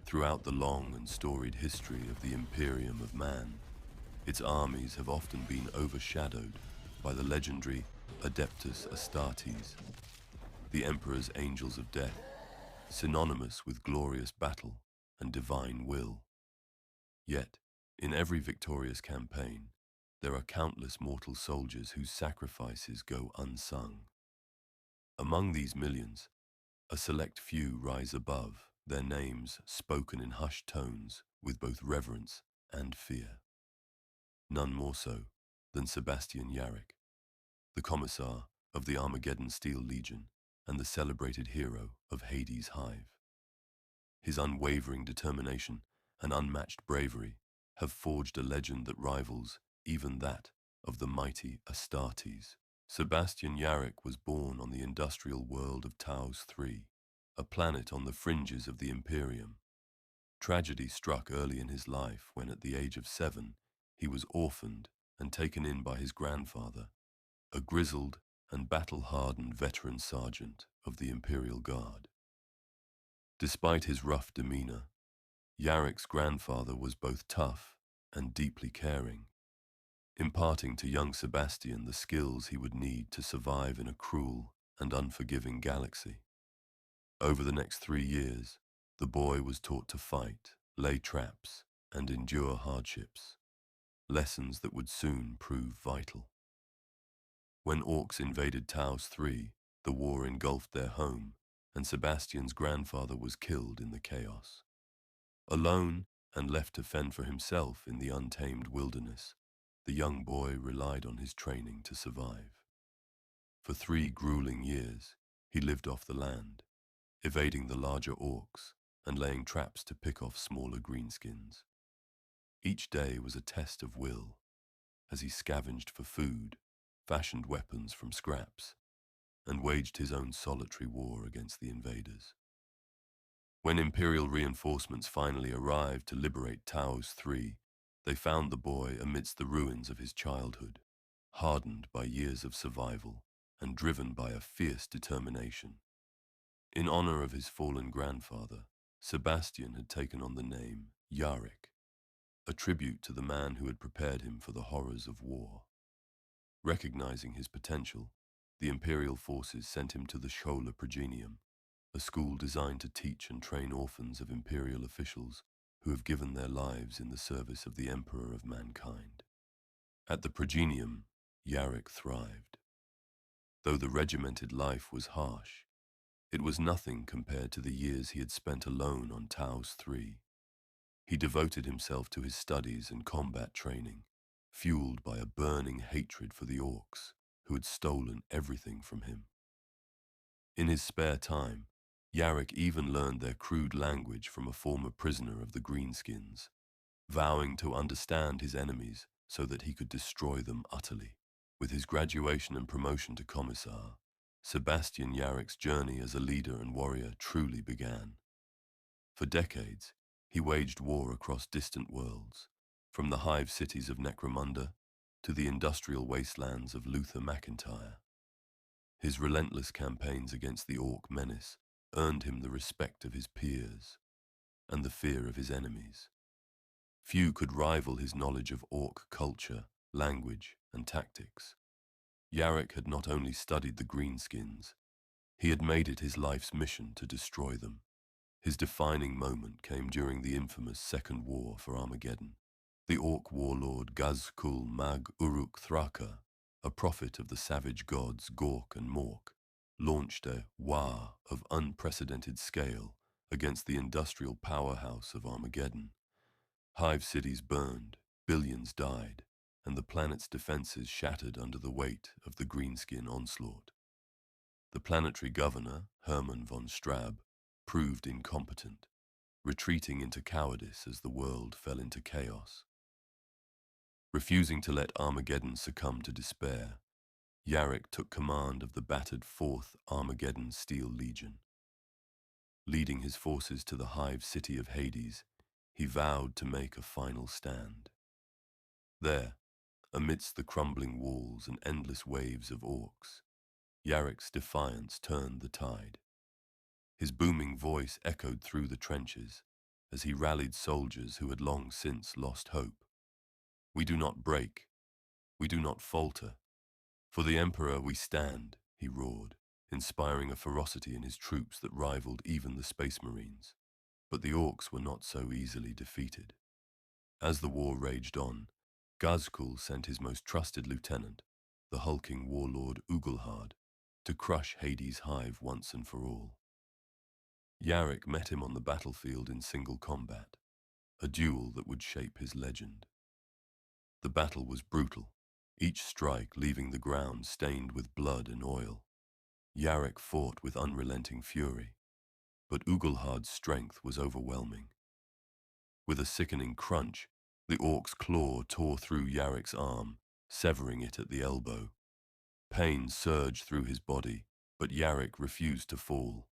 Throughout the long and storied history of the Imperium of Man, its armies have often been overshadowed by the legendary Adeptus Astartes, the Emperor's Angels of Death, synonymous with glorious battle and divine will. Yet, in every victorious campaign, there are countless mortal soldiers whose sacrifices go unsung. Among these millions, a select few rise above, their names spoken in hushed tones with both reverence and fear. None more so than Sebastian Yarrick, the Commissar of the Armageddon Steel Legion and the celebrated hero of Hades' Hive. His unwavering determination and unmatched bravery have forged a legend that rivals even that of the mighty Astartes. Sebastian Yarrick was born on the industrial world of Taos III, a planet on the fringes of the Imperium. Tragedy struck early in his life when, at the age of 7, he was orphaned and taken in by his grandfather, a grizzled and battle-hardened veteran sergeant of the Imperial Guard. Despite his rough demeanor, Yarrick's grandfather was both tough and deeply caring, imparting to young Sebastian the skills he would need to survive in a cruel and unforgiving galaxy. Over the next 3 years, the boy was taught to fight, lay traps, and endure hardships, lessons that would soon prove vital. When orcs invaded Taos III, the war engulfed their home, and Sebastian's grandfather was killed in the chaos. Alone and left to fend for himself in the untamed wilderness, the young boy relied on his training to survive. For 3 grueling years, he lived off the land, evading the larger orcs and laying traps to pick off smaller greenskins. Each day was a test of will, as he scavenged for food, fashioned weapons from scraps, and waged his own solitary war against the invaders. When Imperial reinforcements finally arrived to liberate Taos III, they found the boy amidst the ruins of his childhood, hardened by years of survival and driven by a fierce determination. In honor of his fallen grandfather, Sebastian had taken on the name Yarrick, a tribute to the man who had prepared him for the horrors of war. Recognizing his potential, the Imperial forces sent him to the Schola Progenium, a school designed to teach and train orphans of Imperial officials who have given their lives in the service of the Emperor of mankind. At the Progenium, Yarrick thrived. Though the regimented life was harsh, it was nothing compared to the years he had spent alone on Taos III. He devoted himself to his studies and combat training, fueled by a burning hatred for the orcs, who had stolen everything from him. In his spare time, Yarrick even learned their crude language from a former prisoner of the Greenskins, vowing to understand his enemies so that he could destroy them utterly. With his graduation and promotion to Commissar, Sebastian Yarrick's journey as a leader and warrior truly began. For decades, he waged war across distant worlds, from the hive cities of Necromunda to the industrial wastelands of Luther McIntyre. His relentless campaigns against the orc menace earned him the respect of his peers and the fear of his enemies. Few could rival his knowledge of orc culture, language, and tactics. Yarrick had not only studied the Greenskins, he had made it his life's mission to destroy them. His defining moment came during the infamous Second War for Armageddon. The orc warlord Ghazghkull Mag Uruk Thraka, a prophet of the savage gods Gork and Mork, launched a war of unprecedented scale against the industrial powerhouse of Armageddon. Hive cities burned, billions died, and the planet's defenses shattered under the weight of the greenskin onslaught. The planetary governor, Hermann von Straub, proved incompetent, retreating into cowardice as the world fell into chaos. Refusing to let Armageddon succumb to despair, Yarrick took command of the battered 4th Armageddon Steel Legion. Leading his forces to the hive city of Hades, he vowed to make a final stand. There, amidst the crumbling walls and endless waves of orcs, Yarrick's defiance turned the tide. His booming voice echoed through the trenches, as he rallied soldiers who had long since lost hope. "We do not break, we do not falter. For the Emperor we stand," he roared, inspiring a ferocity in his troops that rivaled even the Space Marines. But the Orcs were not so easily defeated. As the war raged on, Ghazghkull sent his most trusted lieutenant, the hulking warlord Ugulhard, to crush Hades' Hive once and for all. Yarrick met him on the battlefield in single combat, a duel that would shape his legend. The battle was brutal, each strike leaving the ground stained with blood and oil. Yarrick fought with unrelenting fury, but Ugulhard's strength was overwhelming. With a sickening crunch, the Orc's claw tore through Yarrick's arm, severing it at the elbow. Pain surged through his body, but Yarrick refused to fall.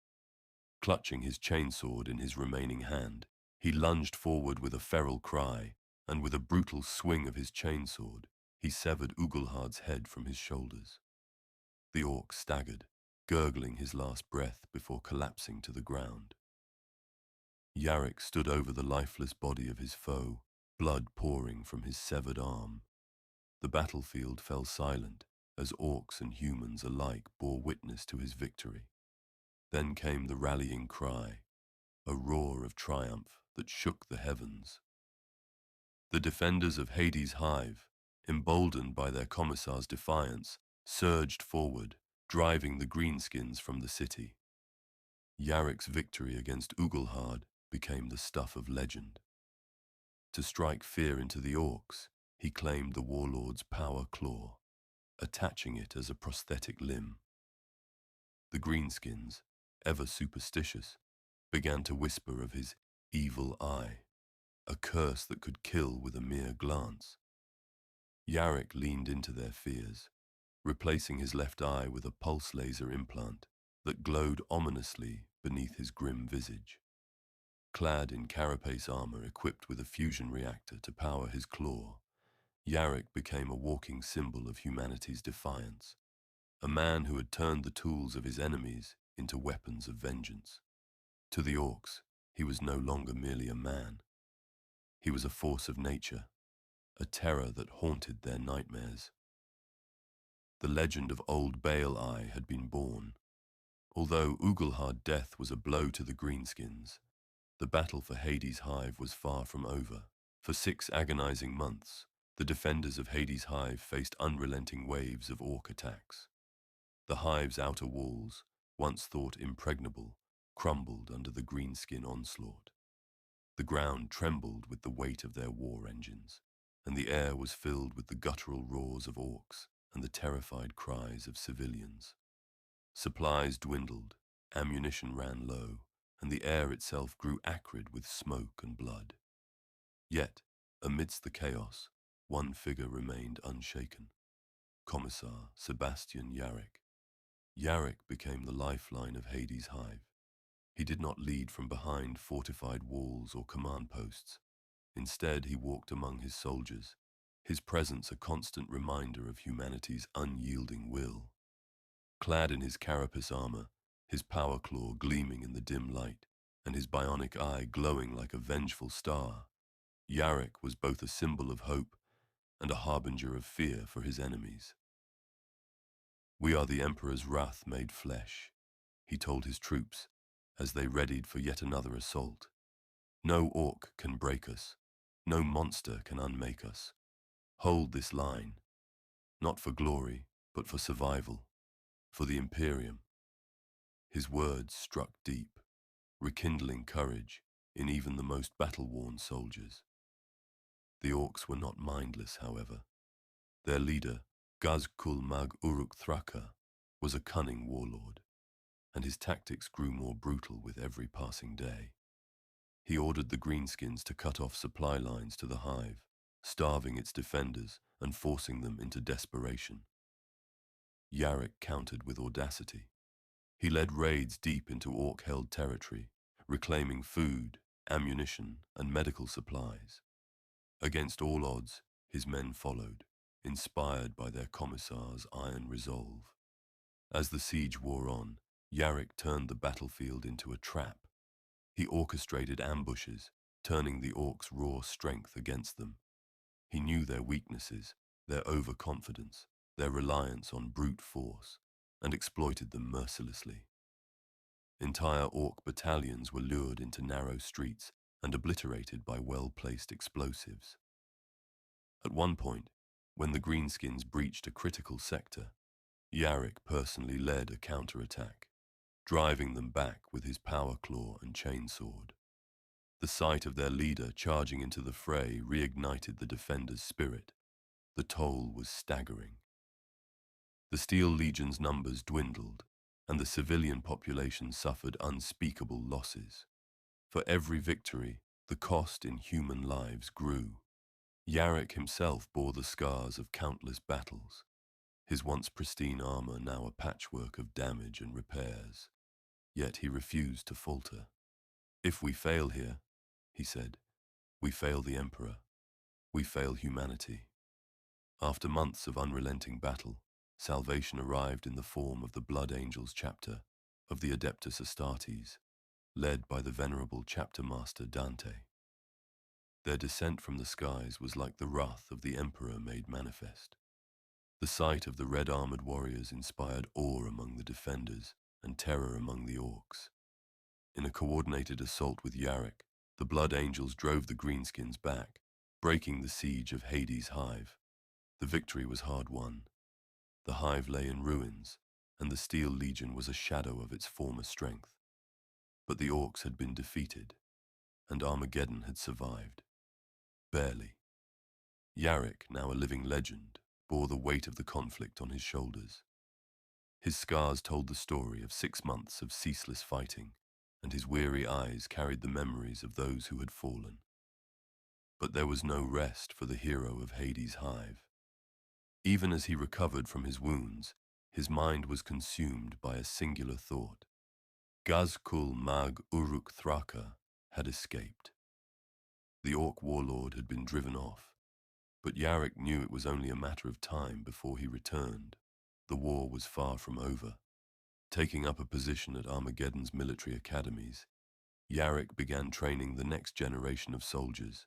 Clutching his chainsword in his remaining hand, he lunged forward with a feral cry, and with a brutal swing of his chainsword, he severed Ugulhard's head from his shoulders. The Orc staggered, gurgling his last breath before collapsing to the ground. Yarrick stood over the lifeless body of his foe, blood pouring from his severed arm. The battlefield fell silent as Orcs and humans alike bore witness to his victory. Then came the rallying cry, a roar of triumph that shook the heavens. The defenders of Hades' Hive, emboldened by their Commissar's defiance, surged forward, driving the greenskins from the city. Yarrick's victory against Ugulhard became the stuff of legend. To strike fear into the Orcs, he claimed the warlord's power claw, attaching it as a prosthetic limb. The greenskins, ever superstitious, began to whisper of his evil eye, a curse that could kill with a mere glance. Yarrick leaned into their fears, replacing his left eye with a pulse laser implant that glowed ominously beneath his grim visage. Clad in carapace armor equipped with a fusion reactor to power his claw, Yarrick became a walking symbol of humanity's defiance, a man who had turned the tools of his enemies into weapons of vengeance. To the Orcs, he was no longer merely a man. He was a force of nature, a terror that haunted their nightmares. The legend of Old Bale Eye had been born. Although Ugulhard's death was a blow to the greenskins, the battle for Hades' Hive was far from over. For 6 agonizing months, the defenders of Hades' Hive faced unrelenting waves of Orc attacks. The Hive's outer walls, once thought impregnable, crumbled under the greenskin onslaught. The ground trembled with the weight of their war engines, and the air was filled with the guttural roars of Orcs and the terrified cries of civilians. Supplies dwindled, ammunition ran low, and the air itself grew acrid with smoke and blood. Yet, amidst the chaos, one figure remained unshaken: Commissar Sebastian Yarrick. Yarrick became the lifeline of Hades' Hive. He did not lead from behind fortified walls or command posts. Instead, he walked among his soldiers, his presence a constant reminder of humanity's unyielding will. Clad in his carapace armor, his power claw gleaming in the dim light, and his bionic eye glowing like a vengeful star, Yarrick was both a symbol of hope and a harbinger of fear for his enemies. "We are the Emperor's wrath made flesh," he told his troops as they readied for yet another assault. "No Orc can break us. No monster can unmake us. Hold this line, not for glory, but for survival, for the Imperium." His words struck deep, rekindling courage in even the most battle-worn soldiers. The Orcs were not mindless, however. Their leader, Ghazghkull Mag Uruk Thraka, was a cunning warlord, and his tactics grew more brutal with every passing day. He ordered the greenskins to cut off supply lines to the Hive, starving its defenders and forcing them into desperation. Yarrick countered with audacity. He led raids deep into Orc-held territory, reclaiming food, ammunition, and medical supplies. Against all odds, his men followed, inspired by their Commissar's iron resolve. As the siege wore on, Yarrick turned the battlefield into a trap. He orchestrated ambushes, turning the orcs' raw strength against them. He knew their weaknesses, their overconfidence, their reliance on brute force, and exploited them mercilessly. Entire orc battalions were lured into narrow streets and obliterated by well-placed explosives. At one point, when the Greenskins breached a critical sector, Yarrick personally led a counterattack, driving them back with his power claw and chainsword. The sight of their leader charging into the fray reignited the defenders' spirit. The toll was staggering. The Steel Legion's numbers dwindled, and the civilian population suffered unspeakable losses. For every victory, the cost in human lives grew. Yarrick himself bore the scars of countless battles, his once pristine armor now a patchwork of damage and repairs. Yet he refused to falter. "If we fail here," he said, "we fail the Emperor. We fail humanity." After months of unrelenting battle, salvation arrived in the form of the Blood Angels chapter of the Adeptus Astartes, led by the venerable chapter master Dante. Their descent from the skies was like the wrath of the Emperor made manifest. The sight of the red-armored warriors inspired awe among the defenders and terror among the orcs. In a coordinated assault with Yarrick, the Blood Angels drove the Greenskins back, breaking the siege of Hades' Hive. The victory was hard won. The Hive lay in ruins, and the Steel Legion was a shadow of its former strength. But the orcs had been defeated, and Armageddon had survived. Barely. Yarrick, now a living legend, bore the weight of the conflict on his shoulders. His scars told the story of 6 months of ceaseless fighting, and his weary eyes carried the memories of those who had fallen. But there was no rest for the hero of Hades' Hive. Even as he recovered from his wounds, his mind was consumed by a singular thought. Ghazghkull Mag Uruk Thraka had escaped. The orc warlord had been driven off, but Yarrick knew it was only a matter of time before he returned. The war was far from over. Taking up a position at Armageddon's military academies, Yarrick began training the next generation of soldiers,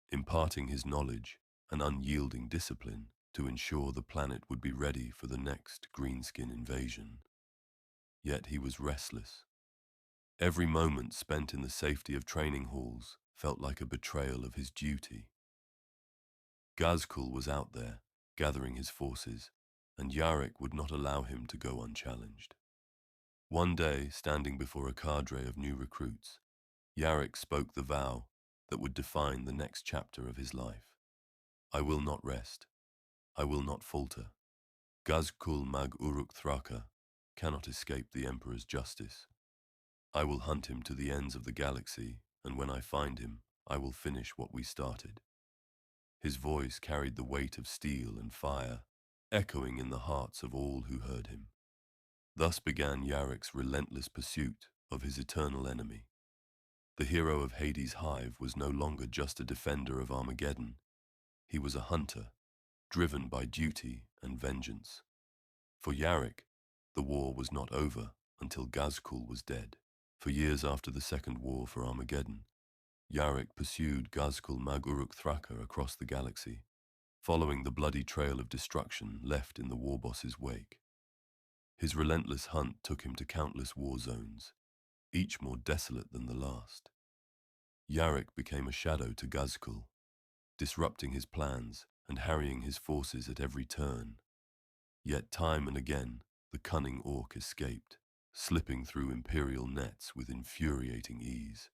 imparting his knowledge and unyielding discipline to ensure the planet would be ready for the next Greenskin invasion. Yet he was restless. Every moment spent in the safety of training halls felt like a betrayal of his duty. Ghazghkull was out there, gathering his forces, and Yarrick would not allow him to go unchallenged. One day, standing before a cadre of new recruits, Yarrick spoke the vow that would define the next chapter of his life. "I will not rest. I will not falter. Ghazghkull Mag Uruk Thraka cannot escape the Emperor's justice. I will hunt him to the ends of the galaxy, and when I find him, I will finish what we started." His voice carried the weight of steel and fire, echoing in the hearts of all who heard him. Thus began Yarrick's relentless pursuit of his eternal enemy. The hero of Hades' Hive was no longer just a defender of Armageddon. He was a hunter, driven by duty and vengeance. For Yarrick, the war was not over until Ghazghkull was dead. For years after the Second War for Armageddon, Yarrick pursued Ghazghkull Mag Uruk Thraka across the galaxy, following the bloody trail of destruction left in the warboss's wake. His relentless hunt took him to countless war zones, each more desolate than the last. Yarrick became a shadow to Ghazghkull, disrupting his plans and harrying his forces at every turn. Yet time and again, the cunning orc escaped, slipping through Imperial nets with infuriating ease.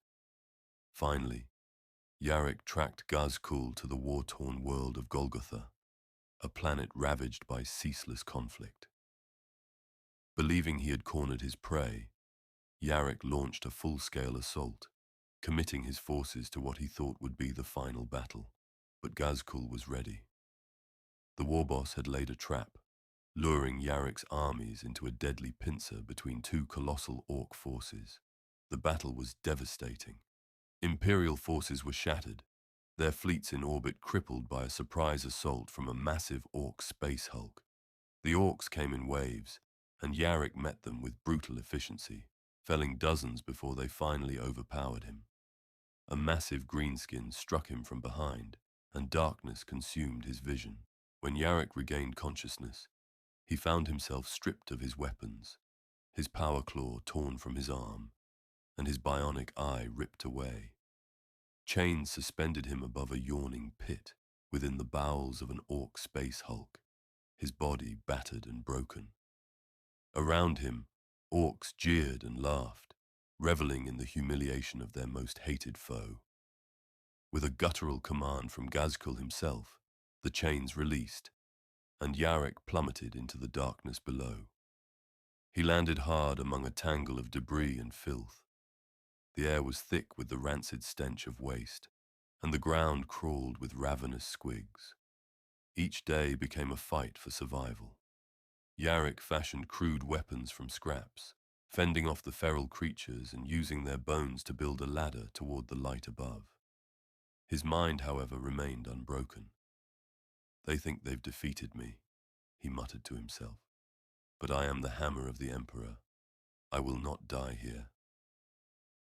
Finally, Yarrick tracked Ghazghkull to the war-torn world of Golgotha, a planet ravaged by ceaseless conflict. Believing he had cornered his prey, Yarrick launched a full-scale assault, committing his forces to what he thought would be the final battle. But Ghazghkull was ready. The warboss had laid a trap, luring Yarrick's armies into a deadly pincer between two colossal orc forces. The battle was devastating. Imperial forces were shattered, their fleets in orbit crippled by a surprise assault from a massive orc space hulk. The orcs came in waves, and Yarrick met them with brutal efficiency, felling dozens before they finally overpowered him. a massive greenskin struck him from behind, and darkness consumed his vision. When Yarrick regained consciousness, he found himself stripped of his weapons, his power claw torn from his arm, and his bionic eye ripped away. Chains suspended him above a yawning pit within the bowels of an orc space hulk, his body battered and broken. Around him, orcs jeered and laughed, reveling in the humiliation of their most hated foe. With a guttural command from Ghazghkull himself, the chains released, and Yarrick plummeted into the darkness below. He landed hard among a tangle of debris and filth. The air was thick with the rancid stench of waste, and the ground crawled with ravenous squigs. Each day became a fight for survival. Yarrick fashioned crude weapons from scraps, fending off the feral creatures and using their bones to build a ladder toward the light above. His mind, however, remained unbroken. "They think they've defeated me," he muttered to himself. "But I am the hammer of the Emperor. I will not die here."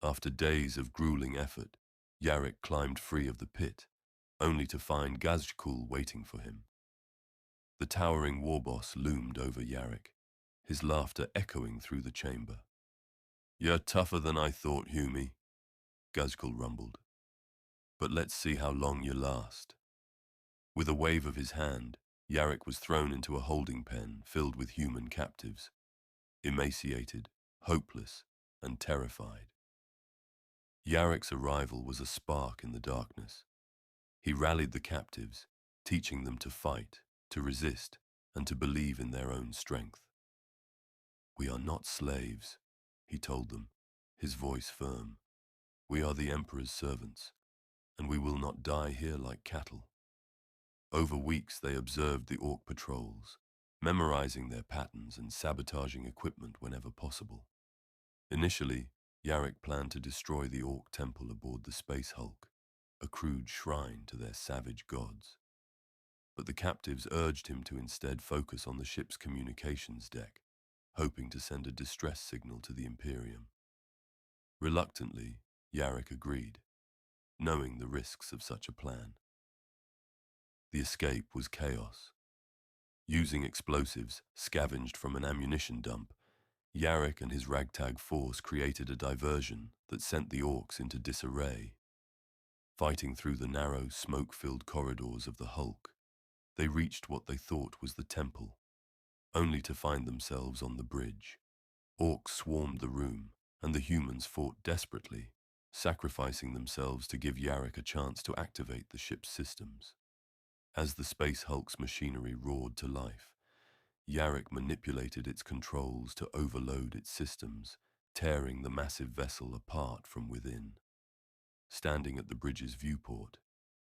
After days of grueling effort, Yarrick climbed free of the pit, only to find Ghazghkull waiting for him. The towering warboss loomed over Yarrick, his laughter echoing through the chamber. "You're tougher than I thought, Humie," Ghazghkull rumbled. "But let's see how long you last." With a wave of his hand, Yarrick was thrown into a holding pen filled with human captives, emaciated, hopeless, and terrified. Yarrick's arrival was a spark in the darkness. He rallied the captives, teaching them to fight, to resist, and to believe in their own strength. "We are not slaves," he told them, his voice firm. "We are the Emperor's servants, and we will not die here like cattle." Over weeks they observed the orc patrols, memorizing their patterns and sabotaging equipment whenever possible. Initially, Yarrick planned to destroy the orc temple aboard the space hulk, a crude shrine to their savage gods. But the captives urged him to instead focus on the ship's communications deck, hoping to send a distress signal to the Imperium. Reluctantly, Yarrick agreed, knowing the risks of such a plan. The escape was chaos. Using explosives scavenged from an ammunition dump, Yarrick and his ragtag force created a diversion that sent the orcs into disarray. Fighting through the narrow, smoke-filled corridors of the hulk, they reached what they thought was the temple, only to find themselves on the bridge. Orcs swarmed the room, and the humans fought desperately, sacrificing themselves to give Yarrick a chance to activate the ship's systems. As the space hulk's machinery roared to life, Yarrick manipulated its controls to overload its systems, tearing the massive vessel apart from within. Standing at the bridge's viewport,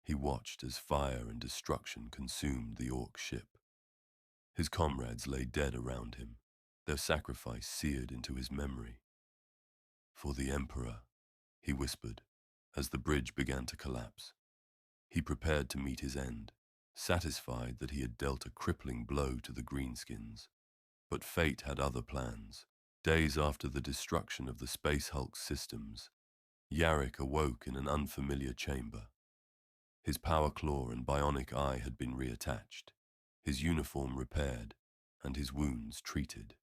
he watched as fire and destruction consumed the orc ship. His comrades lay dead around him, their sacrifice seared into his memory. "For the Emperor," he whispered, as the bridge began to collapse. He prepared to meet his end, satisfied that he had dealt a crippling blow to the greenskins. But fate had other plans. Days after the destruction of the space hulk's systems, Yarrick awoke in an unfamiliar chamber. His power claw and bionic eye had been reattached, his uniform repaired, and his wounds treated.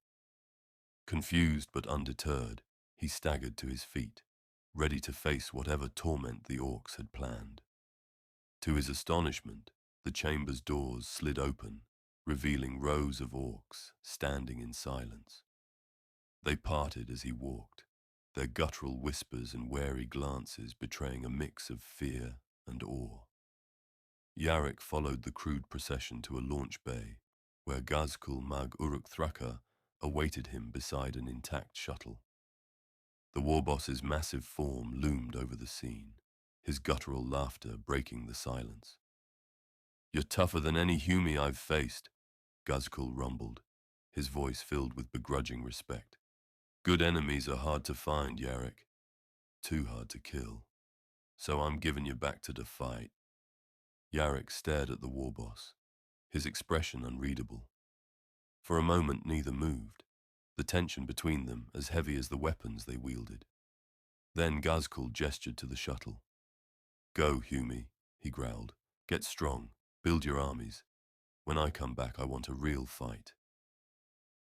Confused but undeterred, he staggered to his feet, ready to face whatever torment the orcs had planned. To his astonishment, the chamber's doors slid open, revealing rows of orcs standing in silence. They parted as he walked, their guttural whispers and wary glances betraying a mix of fear and awe. Yarrick followed the crude procession to a launch bay, where Ghazghkull Mag Uruk Thraka awaited him beside an intact shuttle. The warboss's massive form loomed over the scene, his guttural laughter breaking the silence. "You're tougher than any Humie I've faced," Ghazghkull rumbled, his voice filled with begrudging respect. "Good enemies are hard to find, Yarrick. Too hard to kill. So I'm giving you back to the fight." Yarrick stared at the warboss, his expression unreadable. For a moment neither moved, the tension between them as heavy as the weapons they wielded. Then Ghazghkull gestured to the shuttle, Go, Humi, he growled. Get strong, build your armies. When I come back, I want a real fight.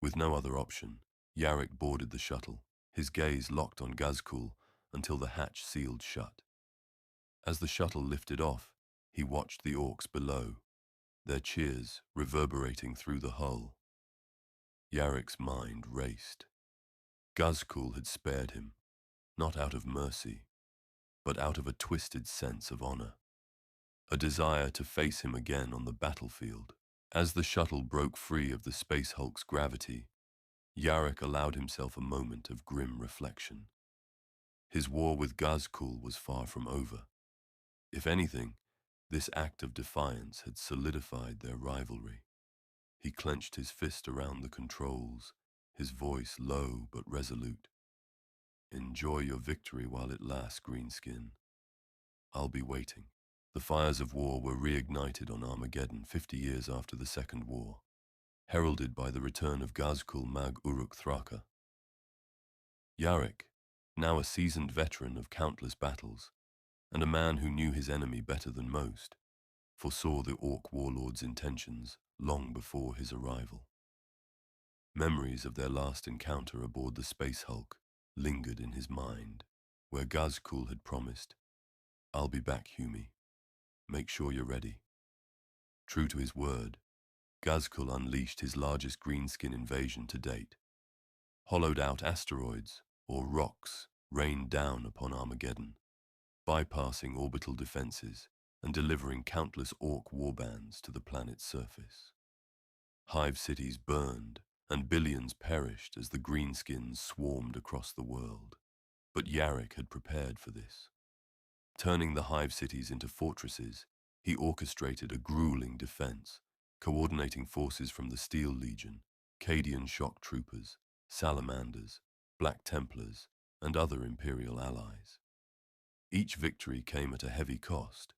With no other option, Yarrick boarded the shuttle, his gaze locked on Ghazghkull until the hatch sealed shut. As the shuttle lifted off, he watched the orcs below, their cheers reverberating through the hull. Yarrick's mind raced. Ghazghkull had spared him, not out of mercy, but out of a twisted sense of honor, a desire to face him again on the battlefield. As the shuttle broke free of the Space Hulk's gravity, Yarrick allowed himself a moment of grim reflection. His war with Ghazghkull was far from over. If anything, this act of defiance had solidified their rivalry. He clenched his fist around the controls, his voice low but resolute. Enjoy your victory while it lasts, Greenskin. I'll be waiting. The fires of war were reignited on Armageddon 50 years after the Second War, heralded by the return of Ghazghkull Mag Uruk Thraka. Yarrick, now a seasoned veteran of countless battles, and a man who knew his enemy better than most, foresaw the Orc warlord's intentions long before his arrival. Memories of their last encounter aboard the Space Hulk lingered in his mind, where Ghazghkull had promised, "I'll be back, Humi. Make sure you're ready." True to his word, Ghazghkull unleashed his largest greenskin invasion to date. Hollowed-out asteroids, or rocks, rained down upon Armageddon, bypassing orbital defenses and delivering countless orc warbands to the planet's surface. Hive cities burned, and billions perished as the greenskins swarmed across the world. But Yarrick had prepared for this. Turning the Hive cities into fortresses, he orchestrated a grueling defense, coordinating forces from the Steel Legion, Cadian shock troopers, salamanders, Black Templars, and other Imperial allies. Each victory came at a heavy cost,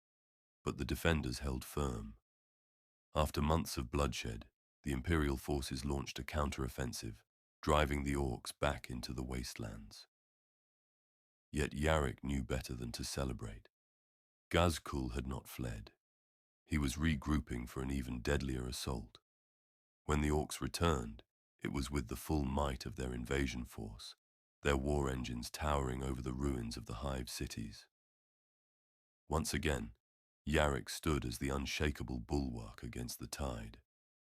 but the defenders held firm. After months of bloodshed, the Imperial forces launched a counter-offensive, driving the orcs back into the wastelands. Yet Yarrick knew better than to celebrate. Ghazghkull had not fled. He was regrouping for an even deadlier assault. When the orcs returned, it was with the full might of their invasion force, their war engines towering over the ruins of the Hive cities. Once again, Yarrick stood as the unshakable bulwark against the tide,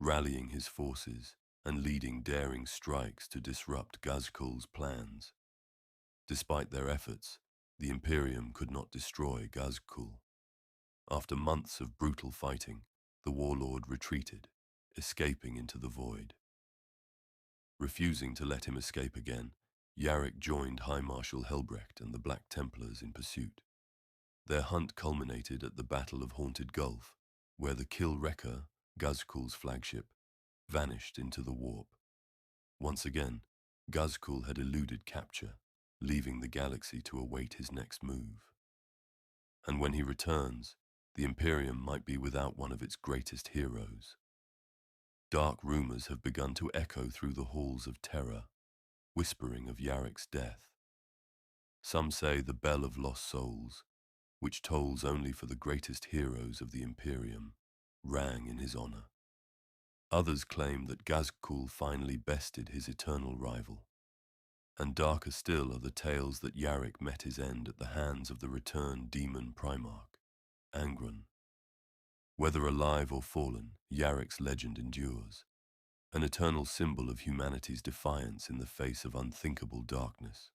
rallying his forces and leading daring strikes to disrupt Ghazghkull's plans. Despite their efforts, the Imperium could not destroy Ghazghkull. After months of brutal fighting, the warlord retreated, escaping into the void. Refusing to let him escape again, Yarrick joined High Marshal Helbrecht and the Black Templars in pursuit. Their hunt culminated at the Battle of Haunted Gulf, where the Kill Wrecker, Ghazghkull's flagship, vanished into the warp. Once again, Ghazghkull had eluded capture, leaving the galaxy to await his next move. And when he returns, the Imperium might be without one of its greatest heroes. Dark rumors have begun to echo through the halls of terror, whispering of Yarrick's death. Some say the Bell of Lost Souls, which tolls only for the greatest heroes of the Imperium, rang in his honor. Others claim that Ghazghkull finally bested his eternal rival. And darker still are the tales that Yarrick met his end at the hands of the returned demon Primarch, Angron. Whether alive or fallen, Yarrick's legend endures, an eternal symbol of humanity's defiance in the face of unthinkable darkness.